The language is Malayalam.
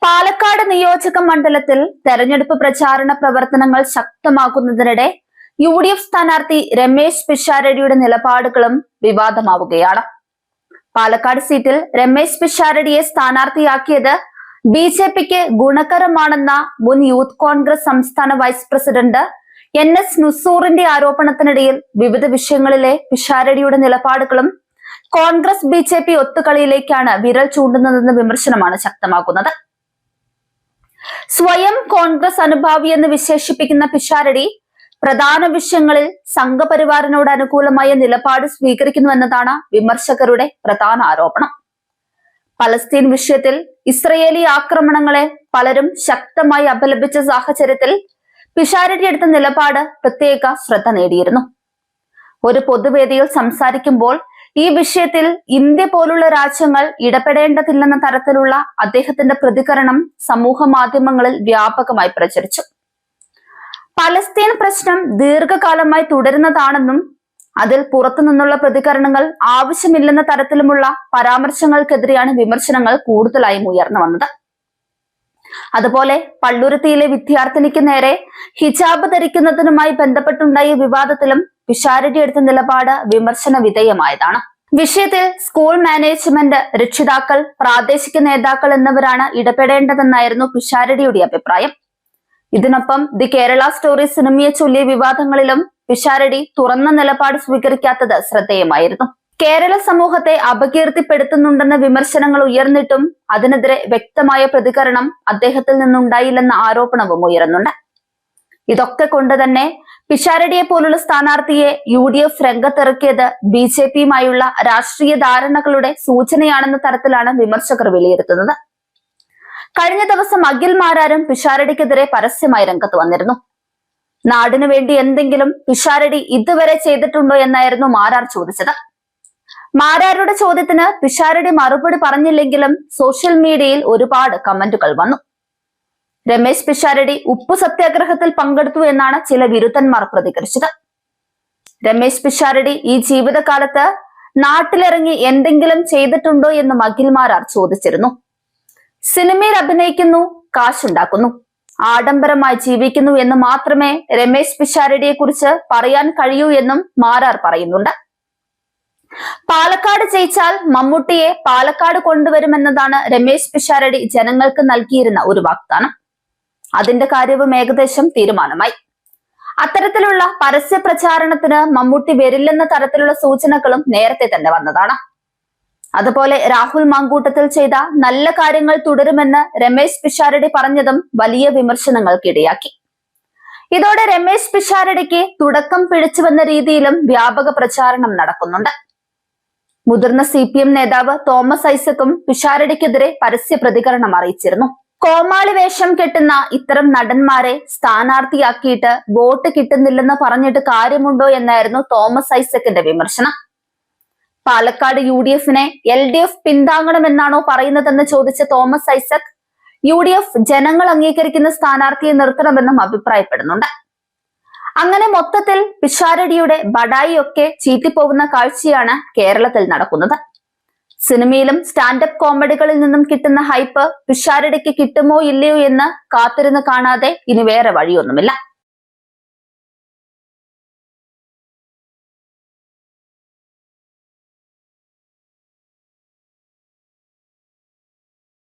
പാലക്കാട് നിയോജക മണ്ഡലത്തിൽ തെരഞ്ഞെടുപ്പ് പ്രചാരണ പ്രവർത്തനങ്ങൾ ശക്തമാക്കുന്നതിനിടെ UDF സ്ഥാനാർത്ഥി രമേശ് പിഷാരടിയുടെ നിലപാടുകളും വിവാദമാവുകയാണ്. പാലക്കാട് സീറ്റിൽ രമേശ് പിഷാരടിയെ സ്ഥാനാർത്ഥിയാക്കിയത് BJPക്ക് ഗുണകരമാണെന്ന മുൻ യൂത്ത് കോൺഗ്രസ് സംസ്ഥാന വൈസ് പ്രസിഡന്റ് NS നുസൂറിന്റെ ആരോപണത്തിനിടയിൽ വിവിധ വിഷയങ്ങളിലെ പിഷാരടിയുടെ നിലപാടുകളും കോൺഗ്രസ് BJP ഒത്തുകളിയിലേക്കാണ് വിരൽ ചൂണ്ടുന്നതെന്ന വിമർശനമാണ് ശക്തമാക്കുന്നത്. സ്വയം കോൺഗ്രസ് അനുഭാവി എന്ന് വിശേഷിപ്പിക്കുന്ന പിഷാരടി പ്രധാന വിഷയങ്ങളിൽ സംഘപരിവാറിനോട് അനുകൂലമായ നിലപാട് സ്വീകരിക്കുന്നുവെന്നതാണ് വിമർശകരുടെ പ്രധാന ആരോപണം. പലസ്തീൻ വിഷയത്തിൽ ഇസ്രയേലി ആക്രമണങ്ങളെ പലരും ശക്തമായി അപലപിച്ച സാഹചര്യത്തിൽ പിഷാരടി എടുത്ത നിലപാട് പ്രത്യേക ശ്രദ്ധ നേടിയിരുന്നു. ഒരു പൊതുവേദിയിൽ സംസാരിക്കുമ്പോൾ ഈ വിഷയത്തിൽ ഇന്ത്യ പോലുള്ള രാജ്യങ്ങൾ ഇടപെടേണ്ടതില്ലെന്ന തരത്തിലുള്ള അദ്ദേഹത്തിന്റെ പ്രതികരണം സമൂഹ മാധ്യമങ്ങളിൽ വ്യാപകമായി പ്രചരിച്ചു. പലസ്തീൻ പ്രശ്നം ദീർഘകാലമായി തുടരുന്നതാണെന്നും അതിൽ പുറത്തുനിന്നുള്ള പ്രതികരണങ്ങൾ ആവശ്യമില്ലെന്ന തരത്തിലുമുള്ള പരാമർശങ്ങൾക്കെതിരെയാണ് വിമർശനങ്ങൾ കൂടുതലായും ഉയർന്നു വന്നത്. അതുപോലെ പള്ളുരുത്തിയിലെ വിദ്യാർത്ഥിനിക്ക് നേരെ ഹിജാബ് ധരിക്കുന്നതിനുമായി ബന്ധപ്പെട്ടുണ്ടായ വിവാദത്തിലും പിഷാരടി എടുത്ത നിലപാട് വിമർശന വിധേയമായതാണ്. വിഷയത്തിൽ സ്കൂൾ മാനേജ്മെന്റ്, രക്ഷിതാക്കൾ, പ്രാദേശിക നേതാക്കൾ എന്നിവരാണ് ഇടപെടേണ്ടതെന്നായിരുന്നു പിഷാരടിയുടെ അഭിപ്രായം. ഇതിനൊപ്പം ദി കേരള സ്റ്റോറി സിനിമയെ ചൊല്ലിയ വിവാദങ്ങളിലും പിഷാരടി തുറന്ന നിലപാട് സ്വീകരിക്കാത്തത് ശ്രദ്ധേയമായിരുന്നു. കേരള സമൂഹത്തെ അപകീർത്തിപ്പെടുത്തുന്നുണ്ടെന്ന വിമർശനങ്ങൾ ഉയർന്നിട്ടും അതിനെതിരെ വ്യക്തമായ പ്രതികരണം അദ്ദേഹത്തിൽ നിന്നുണ്ടായില്ലെന്ന ആരോപണവും ഉയരുന്നുണ്ട്. ഇതൊക്കെ കൊണ്ട് തന്നെ പിഷാരടിയെ പോലുള്ള സ്ഥാനാർത്ഥിയെ UDF രംഗത്തിറക്കിയത് BJPയുമായുള്ള രാഷ്ട്രീയ ധാരണകളുടെ സൂചനയാണെന്ന തരത്തിലാണ് വിമർശകർ വിലയിരുത്തുന്നത്. കഴിഞ്ഞ ദിവസം അഖിൽ മാരാരും പിഷാരടിക്കെതിരെ പരസ്യമായി രംഗത്ത് വന്നിരുന്നു. നാടിനു വേണ്ടി എന്തെങ്കിലും പിഷാരടി ഇതുവരെ ചെയ്തിട്ടുണ്ടോ എന്നായിരുന്നു മാരാർ ചോദിച്ചത്. മാരാരുടെ ചോദ്യത്തിന് പിഷാരടി മറുപടി പറഞ്ഞില്ലെങ്കിലും സോഷ്യൽ മീഡിയയിൽ ഒരുപാട് കമന്റുകൾ വന്നു. രമേശ് പിഷാരടി ഉപ്പു സത്യാഗ്രഹത്തിൽ പങ്കെടുത്തു എന്നാണ് ചില വിരുദ്ധന്മാർ പ്രതികരിച്ചത്. രമേശ് പിഷാരടി ഈ ജീവിതകാലത്ത് നാട്ടിലിറങ്ങി എന്തെങ്കിലും ചെയ്തിട്ടുണ്ടോ എന്നും അഖിൽ മാരാർ ചോദിച്ചിരുന്നു. സിനിമയിൽ അഭിനയിക്കുന്നു, കാശുണ്ടാക്കുന്നു, ആഡംബരമായി ജീവിക്കുന്നു എന്ന് മാത്രമേ രമേശ് പിഷാരടിയെ കുറിച്ച് പറയാൻ കഴിയൂ എന്നും മാരാർ പറയുന്നുണ്ട്. പാലക്കാട് ജയിച്ചാൽ മമ്മൂട്ടിയെ പാലക്കാട് കൊണ്ടുവരുമെന്നതാണ് രമേശ് പിഷാരടി ജനങ്ങൾക്ക് നൽകിയിരുന്ന ഒരു വാഗ്ദാനം. അതിന്റെ കാര്യവും ഏകദേശം തീരുമാനമായി. അത്തരത്തിലുള്ള പരസ്യ പ്രചാരണത്തിന് മമ്മൂട്ടി വരില്ലെന്ന തരത്തിലുള്ള സൂചനകളും നേരത്തെ തന്നെ വന്നതാണ്. അതുപോലെ രാഹുൽ മാങ്കൂട്ടത്തിൽ ചെയ്ത നല്ല കാര്യങ്ങൾ തുടരുമെന്ന് രമേശ് പിഷാരടി പറഞ്ഞതും വലിയ വിമർശനങ്ങൾക്കിടയാക്കി. ഇതോടെ രമേശ് പിഷാരടിക്ക് തുടക്കം പിടിച്ചുവെന്ന രീതിയിലും വ്യാപക പ്രചാരണം നടക്കുന്നുണ്ട്. മുതിർന്ന CPM നേതാവ് തോമസ് ഐസക്കും പിഷാരടിക്കെതിരെ പരസ്യ പ്രതികരണം അറിയിച്ചിരുന്നു. കോമാളി വേഷം കെട്ടുന്ന ഇത്തരം നടന്മാരെ സ്ഥാനാർത്ഥിയാക്കിയിട്ട് വോട്ട് കിട്ടുന്നില്ലെന്ന് പറഞ്ഞിട്ട് കാര്യമുണ്ടോ എന്നായിരുന്നു തോമസ് ഐസക്കിന്റെ വിമർശനം. പാലക്കാട് UDFനെ LDF പിന്താങ്ങണമെന്നാണോ പറയുന്നതെന്ന് ചോദിച്ച തോമസ് ഐസക് UDF ജനങ്ങൾ അംഗീകരിക്കുന്ന സ്ഥാനാർത്ഥിയെ നിർത്തണമെന്നും അഭിപ്രായപ്പെടുന്നുണ്ട്. അങ്ങനെ മൊത്തത്തിൽ പിഷാരടിയുടെ ബഡായി ഒക്കെ ചീറ്റിപ്പോകുന്ന കാഴ്ചയാണ് കേരളത്തിൽ നടക്കുന്നത്. സിനിമയിലും സ്റ്റാൻഡപ്പ് കോമഡികളിൽ നിന്നും കിട്ടുന്ന ഹൈപ്പ് പിഷാരടിക്ക് കിട്ടുമോ ഇല്ലയോ എന്ന് കാത്തിരുന്ന് കാണാതെ ഇനി വേറെ വഴിയൊന്നുമില്ല.